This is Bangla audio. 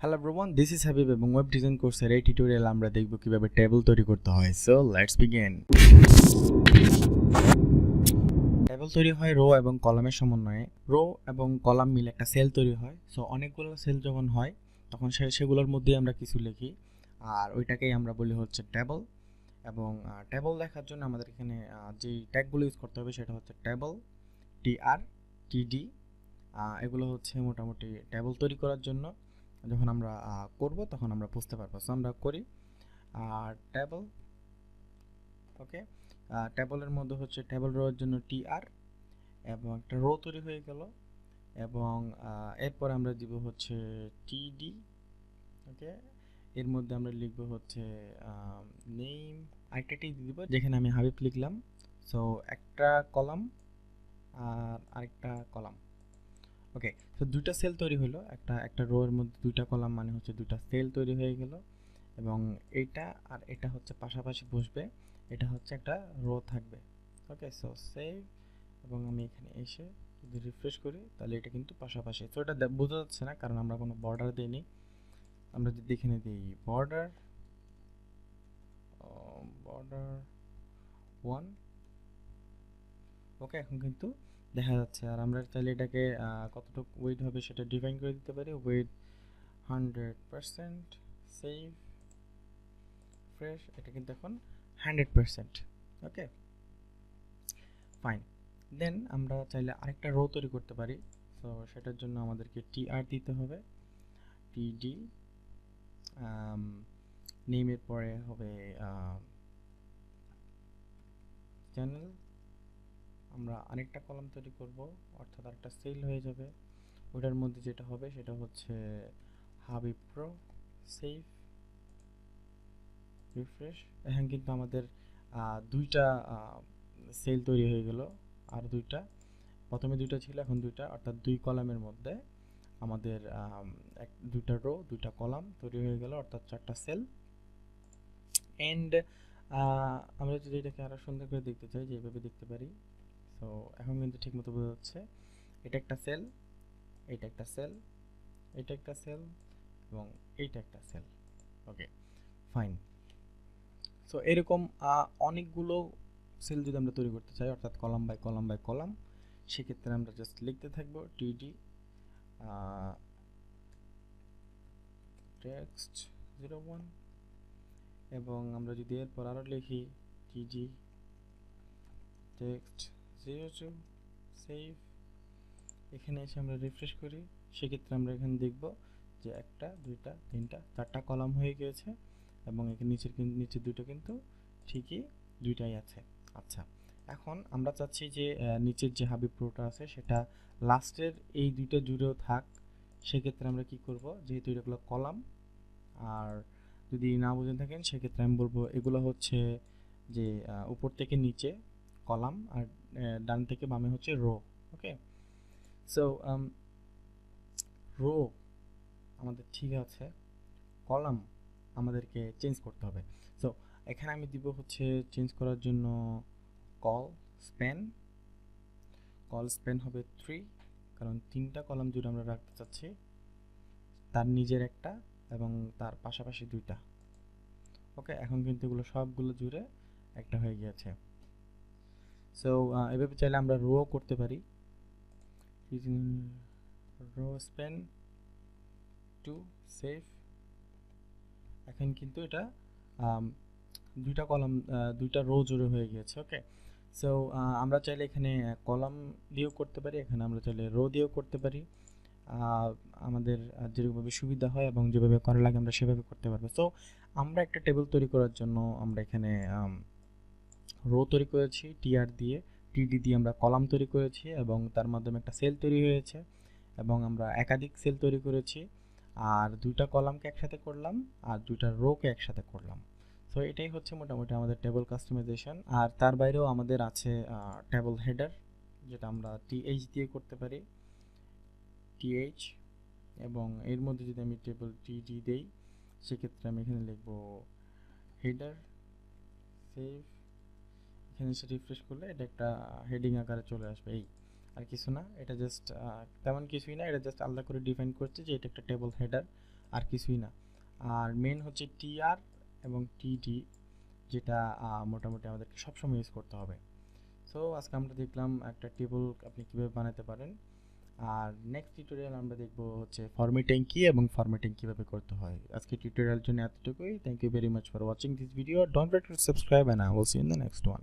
Hello everyone, this is Habib এবং ওয়েব ডিজাইন কোর্সের এই টিউটোরিয়াল আমরা দেখব কিভাবে টেবিল তৈরি করতে হয়। So let's begin. টেবিল তৈরি হয় রো এবং কলামের সমন্বয়ে। রো এবং কলাম মিলে একটা সেল তৈরি হয়। সো অনেকগুলো সেল যখন হয় তখন সেগুলোর মধ্যে আমরা কিছু লিখি, আর ওইটাকেই আমরা বলি হচ্ছে টেবল। এবং টেবল লেখার জন্য আমাদের এখানে যে ট্যাগগুলো ইউজ করতে হবে সেটা হচ্ছে টেবল, টিআর, টিডি। এগুলো হচ্ছে মোটামুটি টেবল তৈরি করার জন্য। যখন আমরা করব তখন আমরা বুঝতে পারবো। সো আমরা করি টেবল। ওকে, টেবলের মধ্যে হচ্ছে টেবল রোর জন্য টিআর এবং একটা রো তৈরি হয়ে গেল। এবং এরপর আমরা দিব হচ্ছে টিডি। ওকে, এর মধ্যে আমরা লিখব হচ্ছে নেম, আরেকটা টি দিব যেখানে আমি হাবিব লিখলাম। সো একটা কলাম আর আরেকটা কলাম। ওকে, তো দুইটা সেল তৈরি হলো, একটা রো এর মধ্যে দুইটা কলাম, মানে হচ্ছে দুইটা সেল তৈরি হয়ে গেল। এবং এইটা আর এটা হচ্ছে পাশাপাশি বসবে, এটা হচ্ছে একটা রো থাকবে। ওকে, সো সেভ। এবং আমি এখানে এসে যদি রিফ্রেশ করি তাহলে এটা কিন্তু পাশাপাশি। তো এটা বোঝা যাচ্ছে না কারণ আমরা কোনো বর্ডার দিইনি। আমরা যদি এখানে দিই বর্ডার 1, ওকে, এখন কিন্তু দেখা যাচ্ছে। আর আমরা চাইলে এটাকে কতটুকু ওয়েট হবে সেটা ডিফাইন করে দিতে পারি। Weight 100%, save, fresh. এটা কিন্তু এখন 100%। ওকে, ফাইন। দেন আমরা চাইলে আরেকটা রো তৈরি করতে পারি। তো সেটার জন্য আমাদেরকে টিআর দিতে হবে, টিডি, নেমের পরে হবে চ্যানেল। আমরা আরেকটা কলাম তৈরি করব, অর্থাৎ আরেকটা সেল হয়ে যাবে। ওটার মধ্যে যেটা হবে সেটা হচ্ছে হাবিবপ্রো, সেভ, রিফ্রেশ। এখন কিন্তু আমাদের দুইটা সেল তৈরি হয়ে গেল। আর দুইটা, প্রথমে দুইটা ছিল এখন দুইটা, অর্থাৎ দুই কলামের মধ্যে আমাদের দুইটা রো দুইটা কলাম তৈরি হয়ে গেল, অর্থাৎ চারটা সেল। এন্ড আমরা যদি এটাকে আরো সুন্দর করে দেখতে চাই, যেভাবে দেখতে পারি। তো এখন কিন্তু ঠিকমতো বোঝা যাচ্ছে এটা একটা সেল, এটা একটা সেল, এটা একটা সেল এবং এইটা একটা সেল। ওকে, ফাইন। সো এরকম অনেকগুলো সেল যদি আমরা তৈরি করতে চাই, অর্থাৎ column by column by column, সেক্ষেত্রে আমরা জাস্ট লিখতে থাকবো টিডি টেক্সট 01। এবং আমরা যদি এরপর আরও লিখি টিডি টেক্সট 02, সেভ। এখানে এসে আমরা রিফ্রেশ করি, সেক্ষেত্রে আমরা এখানে দেখব যে একটা, দুইটা, তিনটা, চারটা কলাম হয়ে গিয়েছে। এবং এখানে নিচের দুটো কিন্তু ঠিকই দুইটাই আছে। আচ্ছা, এখন আমরা চাচ্ছি যে নিচের যে হাবিব প্রোটা আছে সেটা লাস্টের এই দুইটা জুড়েও থাক। সেক্ষেত্রে আমরা কি করব, যেহেতু এগুলো কলাম, আর যদি না বুঝে থাকেন সেক্ষেত্রে আমি বলবো এগুলো হচ্ছে যে উপর থেকে নিচে কলাম, আর ডান থেকে বামে হচ্ছে রো। ওকে, সো রো আমাদের ঠিক আছে, কলাম আমাদেরকে চেঞ্জ করতে হবে। সো এখানে আমি দিব হচ্ছে চেঞ্জ করার জন্য কল স্প্যান হবে 3, কারণ তিনটা কলাম জুড়ে আমরা রাখতে চাচ্ছি, তার নিজের একটা এবং তার পাশাপাশি দুইটা। ওকে, এখন কিন্তু এগুলো সবগুলো জুড়ে একটা হয়ে গিয়েছে। সো এভাবে চাইলে আমরা রো করতে পারি, রো স্প্যান 2, সেভ। এখন কিন্তু এটা দুইটা কলাম দুইটা রো জুড়ে হয়ে গিয়েছে। ওকে, সো আমরা চাইলে এখানে কলাম দিয়েও করতে পারি, এখানে আমরা চাইলে রো দিয়েও করতে পারি। আমাদের যেভাবে সুবিধা হয় এবং যেভাবে করা লাগে আমরা সেভাবে করতে পারবো। সো আমরা একটা টেবিল তৈরি করার জন্য আমরা এখানে রো তৈরি করেছি টিআর দিয়ে, টিডি দিয়ে আমরা কলাম তৈরি করেছি এবং তার মাধ্যমে একটা সেল তৈরি হয়েছে। এবং আমরা একাধিক সেল তৈরি করেছি, আর দুইটা কলামকে একসাথে করলাম আর দুইটা রোকে একসাথে করলাম। সো এটাই হচ্ছে মোটামুটি আমাদের টেবিল কাস্টমাইজেশন। আর তার বাইরেও আমাদের আছে টেবিল হেডার, যেটা আমরা টিএইচ দিয়ে করতে পারি, টিএইচ। এবং এর মধ্যে যদি আমি টেবিল টিডি দেই সেক্ষেত্রে আমি এখানে লিখব হেডার, সেভ। এখানে এসে রিফ্রেশ করলে এটা একটা হেডিং আকারে চলে আসবে। এই আর কিছু না, এটা জাস্ট তেমন কিছুই না, এটা জাস্ট আলাদা করে ডিফাইন করছে যে এটা একটা টেবিল হেডার। আর কিছুই না। আর মেন হচ্ছে টিআর এবং টিডি, যেটা মোটামুটি আমাদেরকে সবসময় ইউজ করতে হবে। সো আজকে আমরা দেখলাম একটা টেবল আপনি কীভাবে বানাতে পারেন। আর নেক্সট টিউটোরিয়াল আমরা দেখব হচ্ছে ফরম্যাটিং কি এবং ফরম্যাটিং কিভাবে করতে হয়। আজকে টিউটোরিয়াল জন্য এতটুকুই। Thank you very much for watching this video. Don't forget to subscribe and I will see you in the next one.